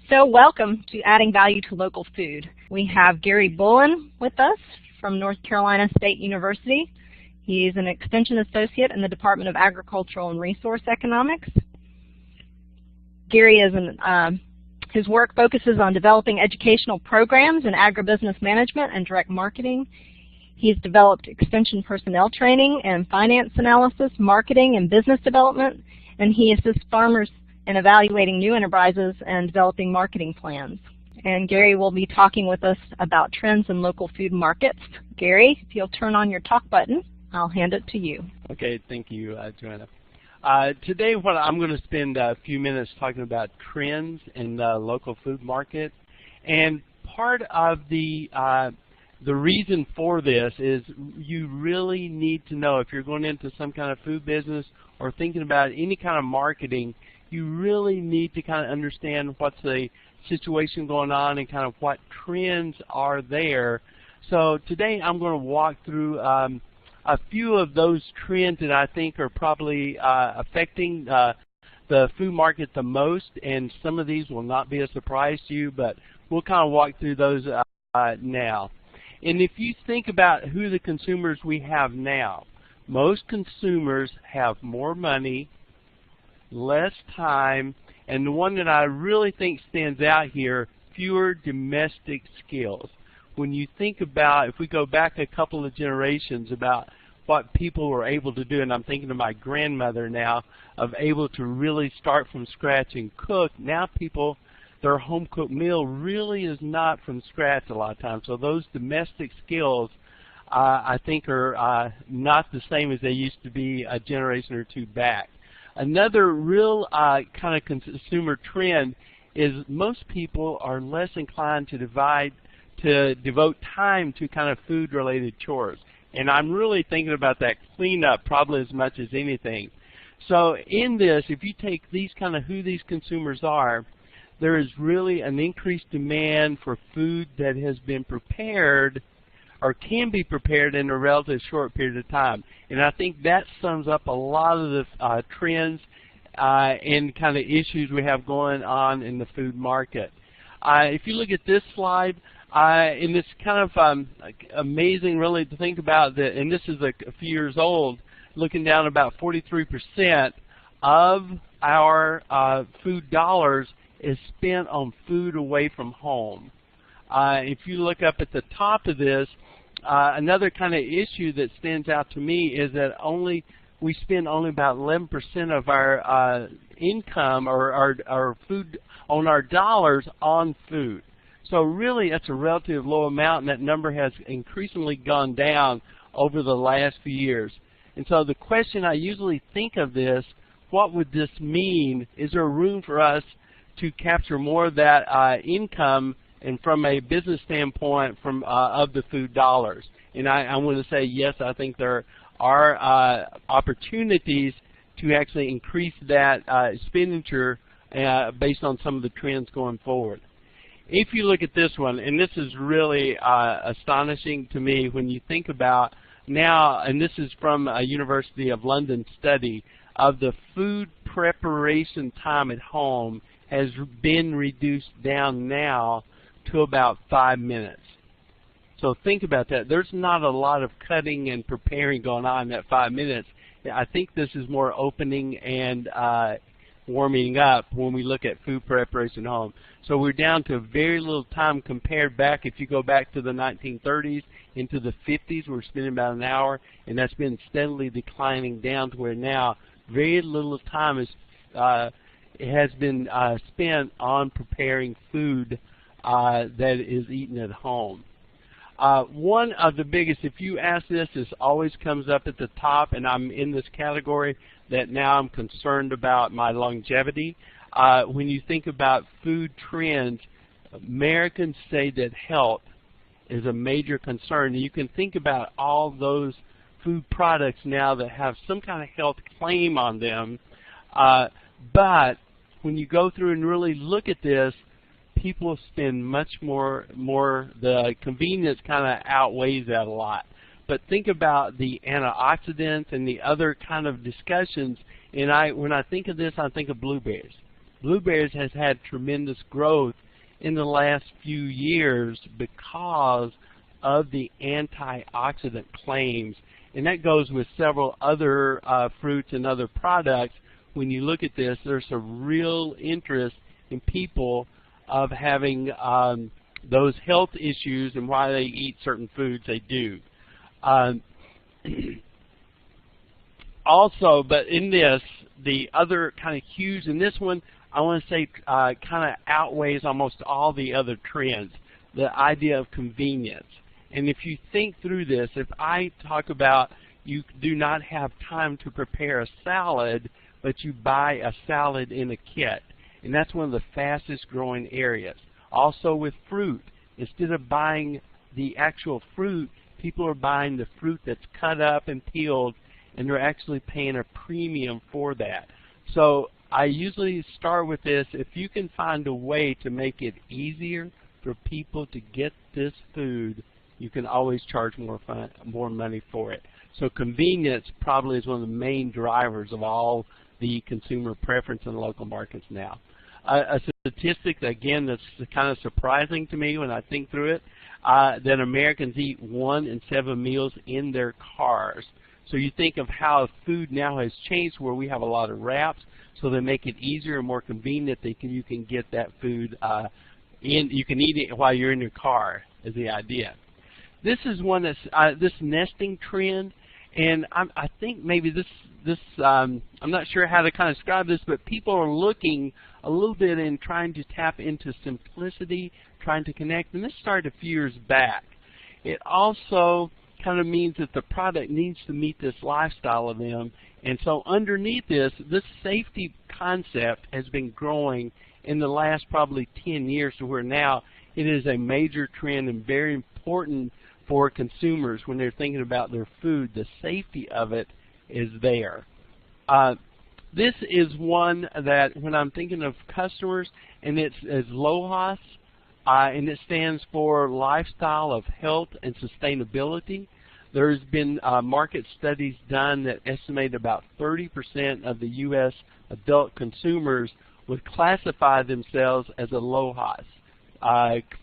So welcome to Adding Value to Local Food. We have Gary Bullen with us from North Carolina State University. He's an Extension Associate in the Department of Agricultural and Resource Economics. Gary is his work focuses on developing educational programs in agribusiness management and direct marketing. He's developed extension personnel training and finance analysis, marketing and business development, and he assists farmers in evaluating new enterprises and developing marketing plans. And Gary will be talking with us about trends in local food markets. Gary, if you'll turn on your talk button, I'll hand it to you. Okay, thank you, Joanna. Today I'm going to spend a few minutes talking about trends in the local food market. And part of the reason for this is you really need to know, if you're going into some kind of food business or thinking about any kind of marketing, you really need to kind of understand what's the situation going on and kind of what trends are there. So today I'm going to walk through a few of those trends that I think are probably affecting the food market the most, and some of these will not be a surprise to you, but we'll kind of walk through those now. And if you think about who the consumers we have now, most consumers have more money, less time, and the one that I really think stands out here, fewer domestic skills. When you think about, if we go back a couple of generations about what people were able to do, and I'm thinking of my grandmother now, of able to really start from scratch and cook, now people, their home-cooked meal really is not from scratch a lot of times. So those domestic skills, I think, are not the same as they used to be a generation or two back. Another real kind of consumer trend is most people are less inclined to devote time to kind of food-related chores. And I'm really thinking about that cleanup probably as much as anything. So in this, if you take these kind of who these consumers are, there is really an increased demand for food that has been prepared or can be prepared in a relatively short period of time. And I think that sums up a lot of the trends and kind of issues we have going on in the food market. If you look at this slide, and it's kind of amazing really to think about that, and this is a few years old, looking down about 43% of our food dollars is spent on food away from home. If you look up at the top of this, another kind of issue that stands out to me is that we spend only about 11% of our income or our food on our dollars on food. So really that's a relatively low amount, and that number has increasingly gone down over the last few years. And so the question I usually think of this, what would this mean? Is there room for us to capture more of that income, and from a business standpoint, from of the food dollars? And I want to say yes, I think there are opportunities to actually increase that expenditure based on some of the trends going forward. If you look at this one, and this is really astonishing to me when you think about now, and this is from a University of London study, of the food preparation time at home has been reduced down now to about 5 minutes. So think about that. There's not a lot of cutting and preparing going on in that 5 minutes. I think this is more opening and warming up when we look at food preparation at home. So we're down to very little time compared back. If you go back to the 1930s into the 50s, we're spending about an hour, and that's been steadily declining down to where now very little time has been spent on preparing food that is eaten at home. One of the biggest, if you ask this always comes up at the top, and I'm in this category that now I'm concerned about my longevity. When you think about food trends, Americans say that health is a major concern. And you can think about all those food products now that have some kind of health claim on them, but when you go through and really look at this, people spend much more, the convenience kind of outweighs that a lot. But think about the antioxidants and the other kind of discussions, and when I think of this, I think of blueberries. blueberries has had tremendous growth in the last few years because of the antioxidant claims. And that goes with several other fruits and other products. When you look at this, there's a real interest in people of having those health issues and why they eat certain foods they do. Also, but in this, the other kind of huge, in this one, I want to say kind of outweighs almost all the other trends, the idea of convenience. And if you think through this, if I talk about you do not have time to prepare a salad, but you buy a salad in a kit, and that's one of the fastest growing areas. Also with fruit, instead of buying the actual fruit, people are buying the fruit that's cut up and peeled, and they're actually paying a premium for that. So I usually start with this. If you can find a way to make it easier for people to get this food, you can always charge more money for it. So convenience probably is one of the main drivers of all the consumer preference in local markets now. A statistic, again, that's kind of surprising to me when I think through it, that Americans eat 1 in 7 meals in their cars. So you think of how food now has changed, where we have a lot of wraps, so they make it easier and more convenient that you can get that food you can eat it while you're in your car, is the idea. This is one that's this nesting trend, and I think maybe this I'm not sure how to kind of describe this, but people are looking a little bit in trying to tap into simplicity, trying to connect, and this started a few years back. It also kind of means that the product needs to meet this lifestyle of them, and so underneath this safety concept has been growing in the last probably 10 years to where now it is a major trend and very important for consumers when they're thinking about their food. The safety of it is there. This is one that when I'm thinking of customers, and it's LOHAS, and it stands for Lifestyle of Health and Sustainability. There's been market studies done that estimate about 30% of the U.S. adult consumers would classify themselves as a LOHAS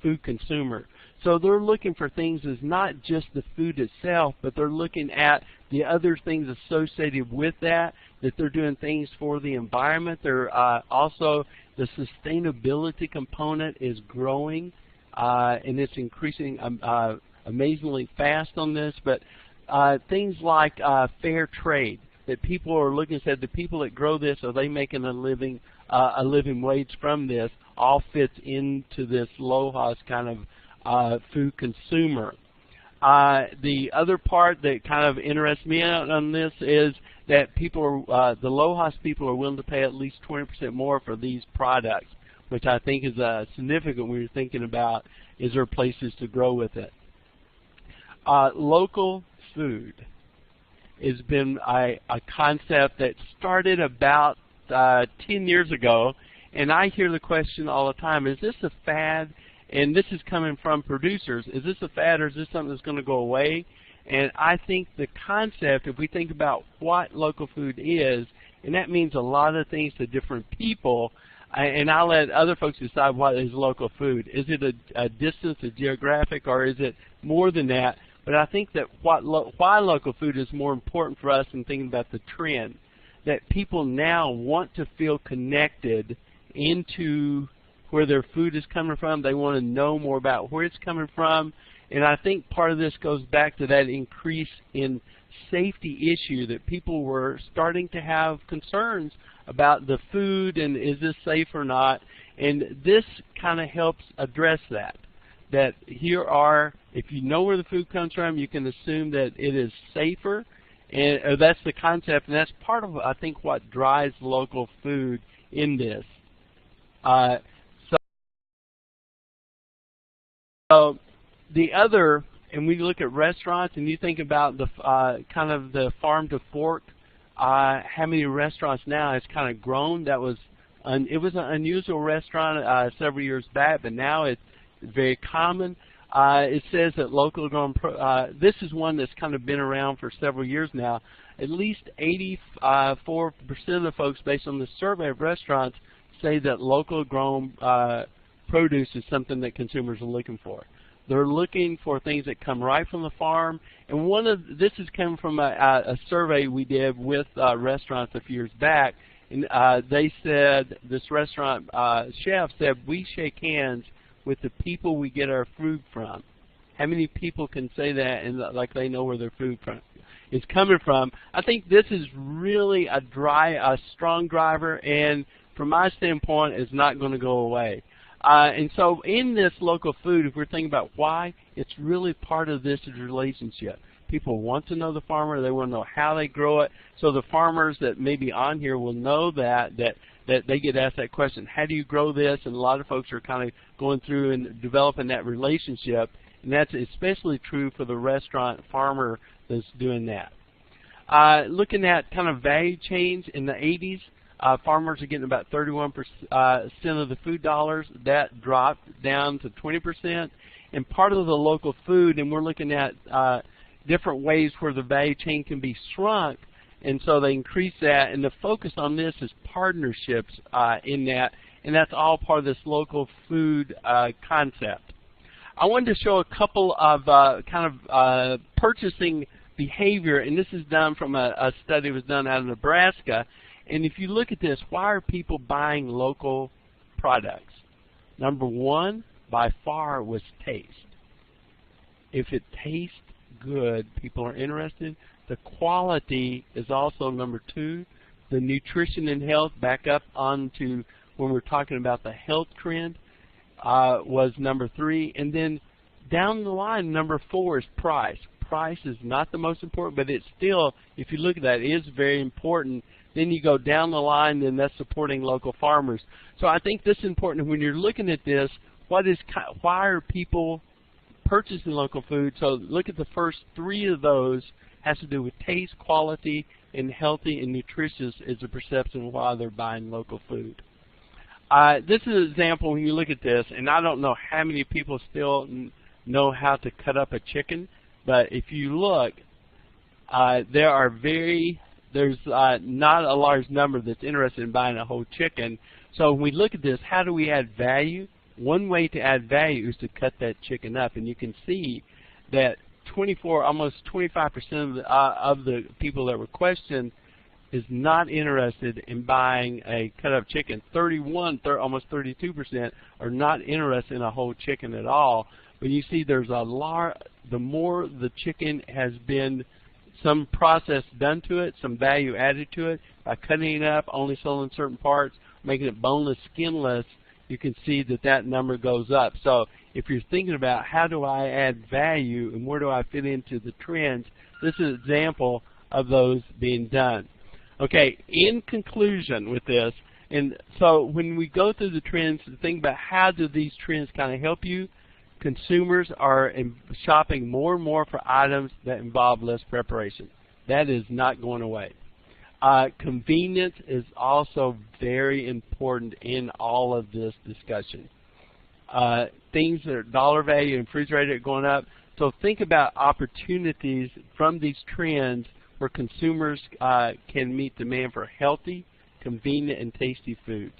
food consumer. So they're looking for things as not just the food itself, but they're looking at the other things associated with that, that they're doing things for the environment. They're also, the sustainability component is growing, and it's increasing amazingly fast on this. But things like fair trade, that people are looking at, the people that grow this, are they making a living wage from this, all fits into this LOHAS kind of food consumer. The other part that kind of interests me on this is that people are, the LOHAS people are willing to pay at least 20% more for these products, which I think is significant when you're thinking about, is there places to grow with it. Local food has been a concept that started about 10 years ago, and I hear the question all the time, is this a fad? And this is coming from producers. Is this a fad, or is this something that's going to go away? And I think the concept, if we think about what local food is, and that means a lot of things to different people, and I'll let other folks decide what is local food. Is it a distance, a geographic, or is it more than that? But I think that why local food is more important for us in thinking about the trend, that people now want to feel connected into where their food is coming from. They want to know more about where it's coming from. And I think part of this goes back to that increase in safety issue, that people were starting to have concerns about the food and is this safe or not. And this kind of helps address that. That here are, if you know where the food comes from, you can assume that it is safer. And that's the concept, and that's part of, I think, what drives local food in this. So the other, and we look at restaurants, and you think about the kind of the farm to fork, how many restaurants now has kind of grown. That was, it was an unusual restaurant several years back, but now it's very common. It says that local grown, this is one that's kind of been around for several years now. At least 84% of the folks, based on the survey of restaurants, say that local grown produce is something that consumers are looking for. They're looking for things that come right from the farm. And this has come from a survey we did with restaurants a few years back. And they said, this restaurant chef said, we shake hands with the people we get our food from. How many people can say that and like they know where their food is coming from? I think this is really a strong driver, and from my standpoint, it's not going to go away. And so in this local food, if we're thinking about why, it's really part of this relationship. People want to know the farmer. They want to know how they grow it. So the farmers that may be on here will know that they get asked that question, how do you grow this? And a lot of folks are kind of going through and developing that relationship. And that's especially true for the restaurant farmer that's doing that. Looking at kind of value change in the 80s, farmers are getting about 31% of the food dollars. That dropped down to 20%. And part of the local food, and we're looking at different ways where the value chain can be shrunk, and so they increase that. And the focus on this is partnerships in that, and that's all part of this local food concept. I wanted to show a couple of purchasing behavior, and this is done from a study that was done out of Nebraska. And if you look at this, why are people buying local products? Number one, by far, was taste. If it tastes good, people are interested. The quality is also number two. The nutrition and health, back up onto when we're talking about the health trend, was number three. And then down the line, number four is price. Price is not the most important, but it's still, if you look at that, it is very important. Then you go down the line, then that's supporting local farmers. So I think this is important when you're looking at this. Why are people purchasing local food? So look at the first three of those. Has to do with taste, quality, and healthy and nutritious is a perception of why they're buying local food. This is an example when you look at this, and I don't know how many people still know how to cut up a chicken, but if you look, there's not a large number that's interested in buying a whole chicken. So when we look at this, how do we add value? One way to add value is to cut that chicken up, and you can see that almost 25% of the people that were questioned is not interested in buying a cut-up chicken. Almost 32% are not interested in a whole chicken at all. But you see, there's the more the chicken has been some process done to it, some value added to it, by cutting it up, only selling certain parts, making it boneless, skinless, you can see that that number goes up. So if you're thinking about how do I add value and where do I fit into the trends, this is an example of those being done. Okay, in conclusion with this, and so when we go through the trends, think about how do these trends kind of help you. Consumers are shopping more and more for items that involve less preparation. That is not going away. Convenience is also very important in all of this discussion. Things that are dollar value and refrigerated are going up. So think about opportunities from these trends where consumers can meet demand for healthy, convenient, and tasty food.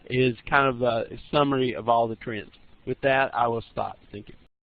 Is kind of a summary of all the trends. With that, I will stop. Thank you.